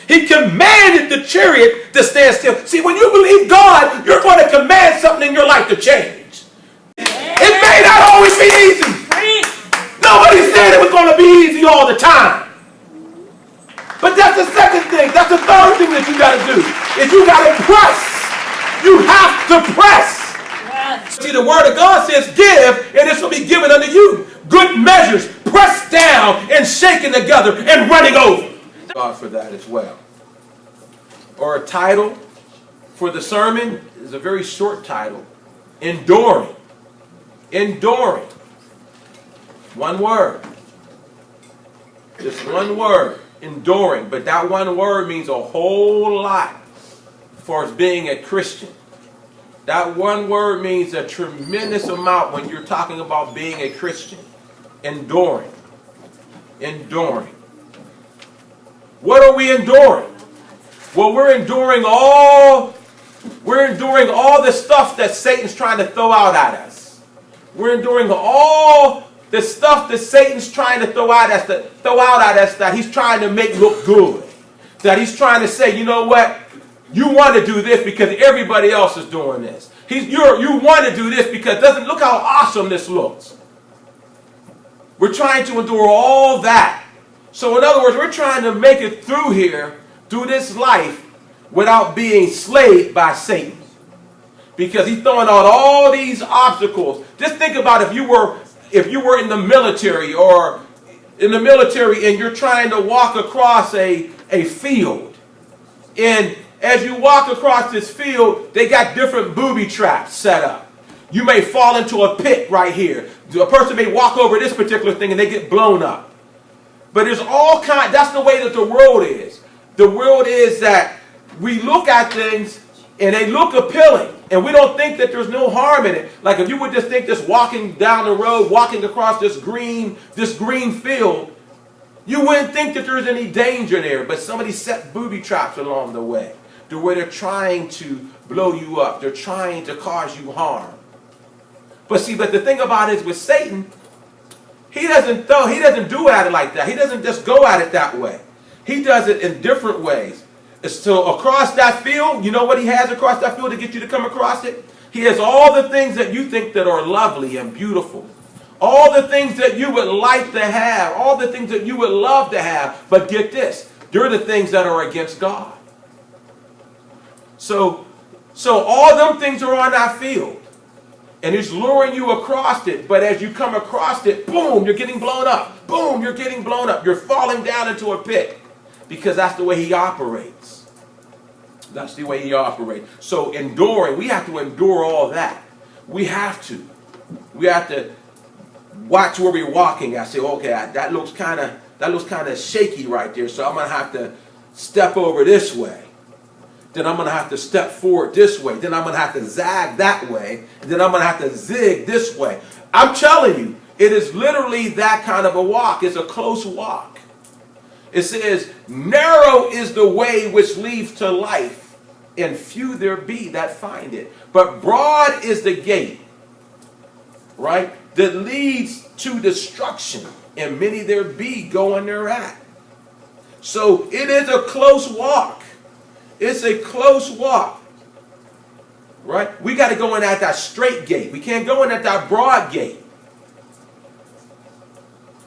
He commanded the chariot to stand still. See, when you believe God, you're going to command something in your life to change. It may not always be easy. Nobody said it was going to be easy all the time. But that's the second thing. That's the third thing that you got to do. Is you got to press. You have to press. Yes. See, the word of God says, give, and it shall be given unto you. Good measures, pressed down and shaken together and running over. God for that as well. Or a title for the sermon is a very short title. Enduring. Enduring. One word. Just one word. Enduring. But that one word means a whole lot for us being a Christian. That one word means a tremendous amount when you're talking about being a Christian. Enduring. Enduring. What are we enduring? Well, we're enduring all the stuff that Satan's trying to throw out at us. We're enduring all the stuff that Satan's trying to throw out at us that he's trying to make look good. That he's trying to say, you know what? You want to do this because everybody else is doing this. You want to do this because look how awesome this looks. We're trying to endure all that. So in other words, we're trying to make it through here, through this life, without being slayed by Satan. Because he's throwing out all these obstacles. Just think about if you were in the military or in the military and you're trying to walk across a field. And as you walk across this field, they got different booby traps set up. You may fall into a pit right here. A person may walk over this particular thing and they get blown up. But there's all kinds, that's the way that the world is. The world is that we look at things and they look appealing. And we don't think that there's no harm in it. Like if you would just think just walking down the road, walking across this green field, you wouldn't think that there's any danger there. But somebody set booby traps along the way to where they're trying to blow you up. They're trying to cause you harm. But the thing about it is with Satan, he doesn't do at it like that. He doesn't just go at it that way. He does it in different ways. So across that field, you know what he has across that field to get you to come across it? He has all the things that you think that are lovely and beautiful. All the things that you would like to have. All the things that you would love to have. But get this. They're the things that are against God. So all them things are on that field. And he's luring you across it. But as you come across it, boom, you're getting blown up. Boom, you're getting blown up. You're falling down into a pit. Because that's the way he operates. That's the way he operates. So enduring, we have to endure all that. We have to. We have to watch where we're walking. I say, okay, that looks kind of shaky right there. So I'm going to have to step over this way. Then I'm going to have to step forward this way. Then I'm going to have to zag that way. And then I'm going to have to zig this way. I'm telling you, it is literally that kind of a walk. It's a close walk. It says, narrow is the way which leads to life, and few there be that find it. But broad is the gate, right, that leads to destruction, and many there be going thereat. So it is a close walk. It's a close walk, right? We got to go in at that straight gate. We can't go in at that broad gate.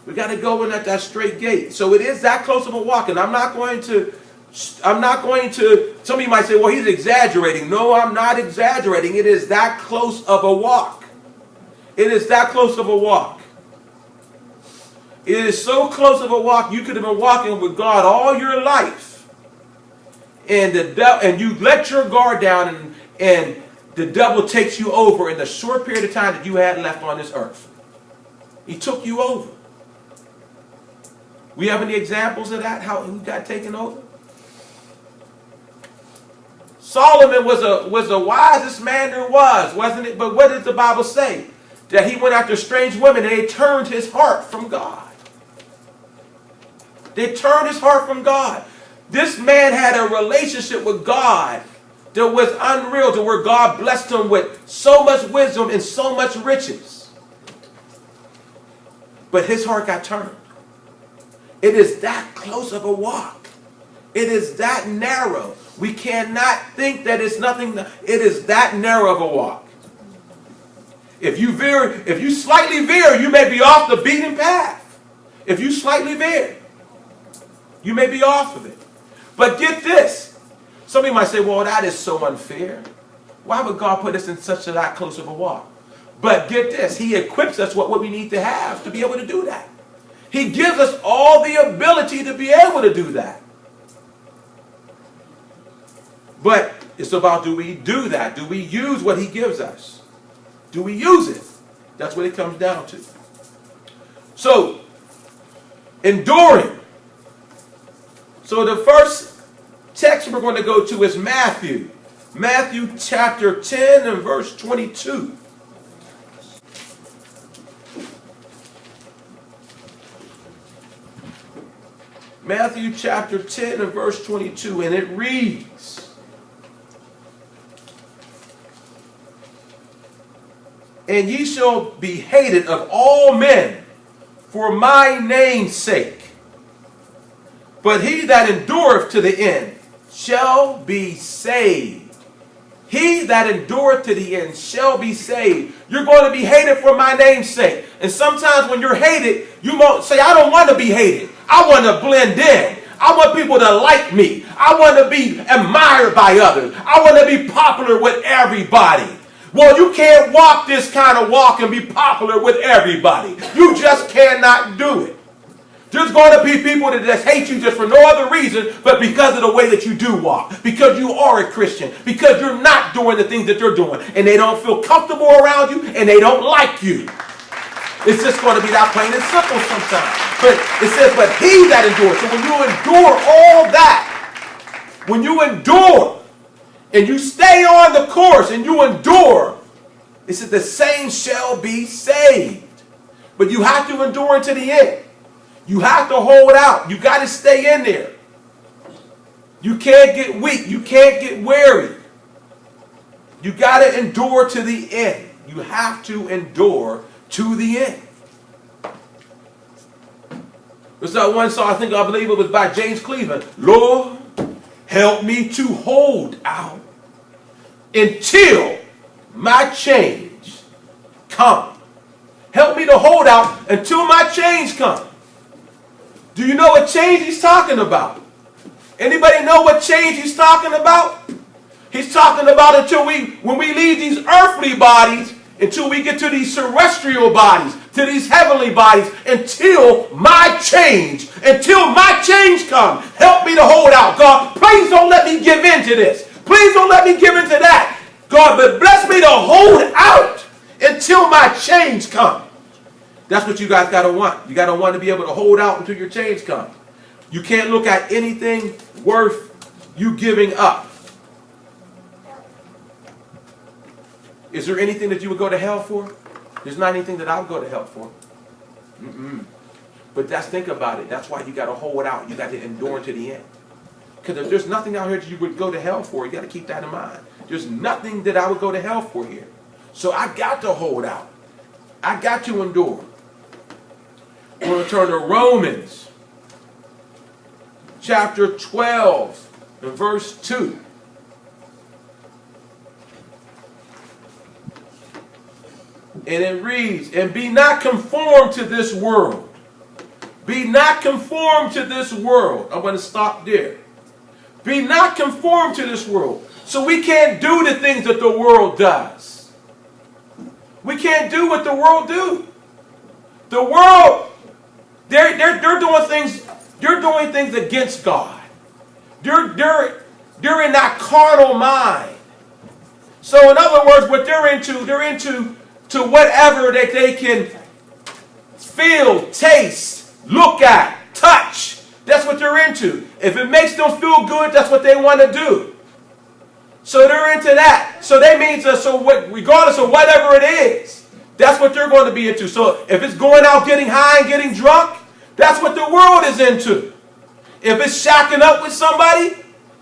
We got to go in at that straight gate. So it is that close of a walk. And I'm not going to, some of you might say, well, he's exaggerating. No, I'm not exaggerating. It is that close of a walk. It is that close of a walk. It is so close of a walk, you could have been walking with God all your life. And you let your guard down and the devil takes you over in the short period of time that you had left on this earth. He took you over. We have any examples of that, how he got taken over? Solomon was the wisest man there was, wasn't it? But what did the Bible say? That he went after strange women and they turned his heart from God. They turned his heart from God. This man had a relationship with God that was unreal, to where God blessed him with so much wisdom and so much riches. But his heart got turned. It is that close of a walk. It is that narrow. We cannot think that it's nothing. It is that narrow of a walk. If you slightly veer, you may be off the beaten path. If you slightly veer, you may be off of it. But get this. Some people might say, well, that is so unfair. Why would God put us in such a that close of a walk? But get this. He equips us with what we need to have to be able to do that. He gives us all the ability to be able to do that. But it's about, do we do that? Do we use what he gives us? Do we use it? That's what it comes down to. So, enduring. So the first text we're going to go to is Matthew. Matthew chapter 10 and verse 22. Matthew chapter 10 and verse 22, and it reads, and ye shall be hated of all men for my name's sake. But he that endureth to the end shall be saved. He that endureth to the end shall be saved. You're going to be hated for my name's sake. And sometimes when you're hated, you won't say, I don't want to be hated. I want to blend in. I want people to like me. I want to be admired by others. I want to be popular with everybody. Well, you can't walk this kind of walk and be popular with everybody. You just cannot do it. There's going to be people that just hate you just for no other reason but because of the way that you do walk. Because you are a Christian. Because you're not doing the things that they're doing. And they don't feel comfortable around you and they don't like you. It's just going to be that plain and simple sometimes. But it says, but he that endures. So when you endure all that, when you endure and you stay on the course and you endure, it says the same shall be saved. But you have to endure to the end. You have to hold out. You got to stay in there. You can't get weak. You can't get weary. You got to endure to the end. You have to endure to the end. There's that one song, I believe it was by James Cleveland. Lord, help me to hold out until my change come. Help me to hold out until my change comes. Do you know what change he's talking about? Anybody know what change he's talking about? He's talking about when we leave these earthly bodies, until we get to these terrestrial bodies, to these heavenly bodies, until my change comes. Help me to hold out. God, please don't let me give in to this. Please don't let me give in to that. God, but bless me to hold out until my change comes. That's what you guys got to want. You got to want to be able to hold out until your change comes. You can't look at anything worth you giving up. Is there anything that you would go to hell for? There's not anything that I would go to hell for. But think about it. That's why you got to hold out. You got to endure to the end. Because if there's nothing out here that you would go to hell for, you got to keep that in mind. There's nothing that I would go to hell for here. So I got to hold out. I got to endure. We're going to turn to Romans chapter 12 and verse 2. And it reads, and be not conformed to this world. Be not conformed to this world. I'm going to stop there. Be not conformed to this world. So we can't do the things that the world does. We can't do what the world do. The world, they're doing things. They're doing things against God. They're in that carnal mind. So in other words, what they're into to whatever that they can feel, taste, look at, touch. That's what they're into. If it makes them feel good, that's what they want to do. So they're into that. So they means regardless of whatever it is, that's what they're going to be into. So if it's going out getting high and getting drunk, that's what the world is into. If it's shacking up with somebody,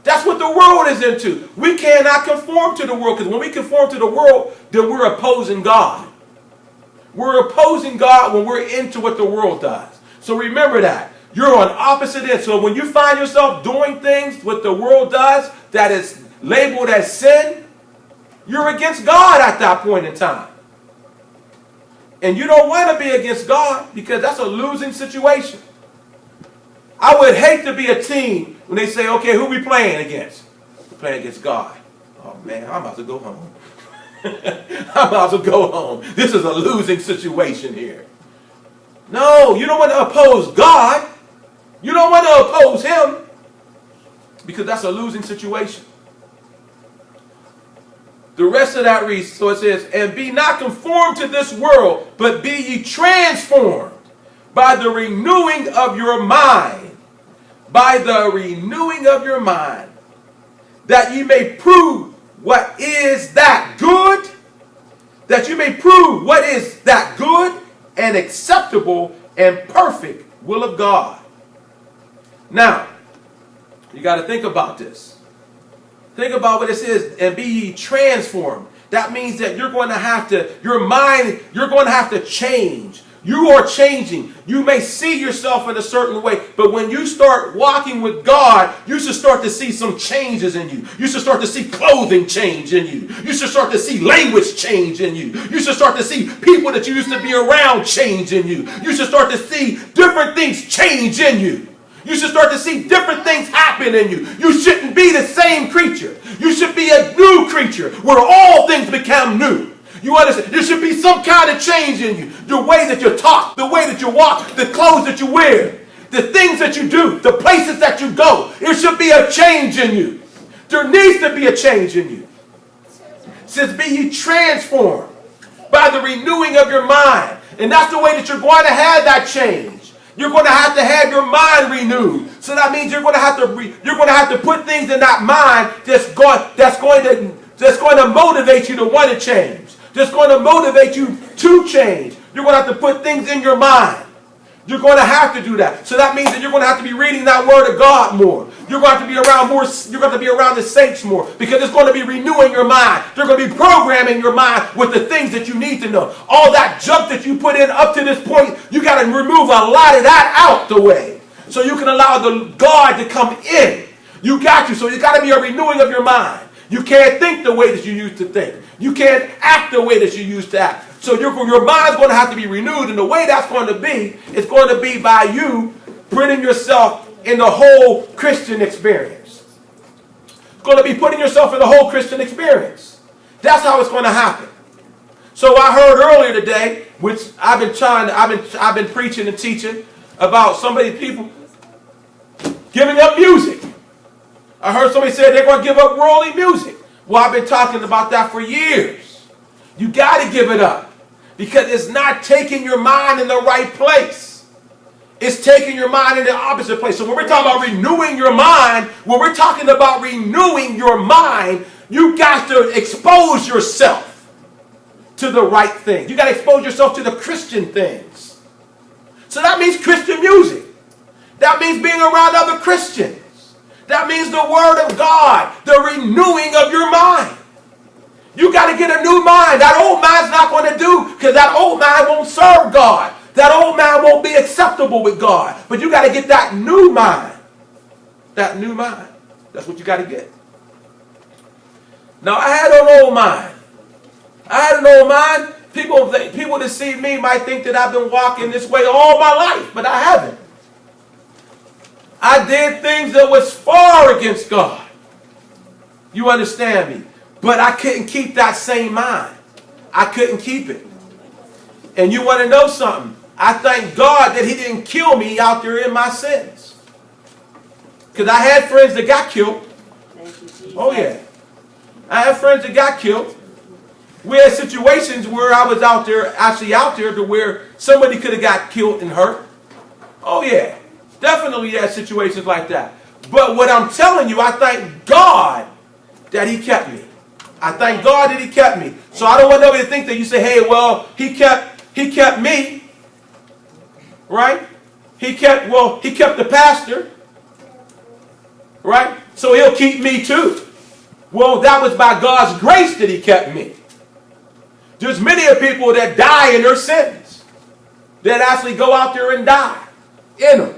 that's what the world is into. We cannot conform to the world, because when we conform to the world, then we're opposing God. We're opposing God when we're into what the world does. So remember that. You're on opposite ends. So when you find yourself doing things what the world does that is labeled as sin, you're against God at that point in time. And you don't want to be against God because that's a losing situation. I would hate to be a team when they say, okay, who we playing against? We're playing against God. Oh man, I'm about to go home. I'm about to go home. This is a losing situation here. No, you don't want to oppose God. You don't want to oppose him because that's a losing situation. The rest of that reads, so it says, and be not conformed to this world, but be ye transformed by the renewing of your mind. By the renewing of your mind, that ye may prove what is that good, that you may prove what is that good and acceptable and perfect will of God. Now, you got to think about this. Think about what it says, and be ye transformed. That means that you're going to have to, your mind, you're going to have to change. You are changing. You may see yourself in a certain way, but when you start walking with God, you should start to see some changes in you. You should start to see clothing change in you. You should start to see language change in you. You should start to see people that you used to be around change in you. You should start to see different things change in you. You should start to see different things happen in you. You shouldn't be the same creature. You should be a new creature where all things become new. You understand? There should be some kind of change in you. The way that you talk, the way that you walk, the clothes that you wear, the things that you do, the places that you go. There should be a change in you. There needs to be a change in you. It says, be ye transformed by the renewing of your mind. And that's the way that you're going to have that change. You're going to have your mind renewed. So that means you're going to have to put things in that mind that's going to motivate you to want to change. That's going to motivate you to change. You're going to have to put things in your mind. You're going to have to do that. So that means that you're going to have to be reading that word of God more. You're going to have to be around more. You're going to be around the saints more because it's going to be renewing your mind. They're going to be programming your mind with the things that you need to know. All that junk that you put in up to this point, you got to remove a lot of that out the way so you can allow the God to come in. You got to. So you got to be a renewing of your mind. You can't think the way that you used to think. You can't act the way that you used to act. So your mind's going to have to be renewed. And the way that's going to be is going to be by you putting yourself in the whole Christian experience. It's going to be putting yourself in the whole Christian experience. That's how it's going to happen. So I heard earlier today, which I've been preaching and teaching about people giving up music. I heard somebody say they're going to give up worldly music. Well, I've been talking about that for years. You got to give it up because it's not taking your mind in the right place. It's taking your mind in the opposite place. So when we're talking about renewing your mind, you got to expose yourself to the right thing. You got to expose yourself to the Christian things. So that means Christian music. That means being around other Christians. That means the Word of God, the renewing of your mind. You got to get a new mind. That old mind's not going to do because that old mind won't serve God. That old mind won't be acceptable with God. But you got to get that new mind. That new mind. That's what you got to get. Now, I had an old mind. People that see me might think that I've been walking this way all my life, but I haven't. I did things that was far against God. You understand me? But I couldn't keep that same mind. I couldn't keep it. And you want to know something? I thank God that He didn't kill me out there in my sins. Because I had friends that got killed. Oh yeah. I had friends that got killed. We had situations where I was actually out there to where somebody could have got killed and hurt. Oh yeah. Definitely had situations like that. But what I'm telling you, I thank God that He kept me. I thank God that He kept me. So I don't want nobody to think that you say, hey, well, He kept me. Right? He kept the pastor. Right? So He'll keep me too. Well, that was by God's grace that He kept me. There's many people that die in their sins. That actually go out there and die in them.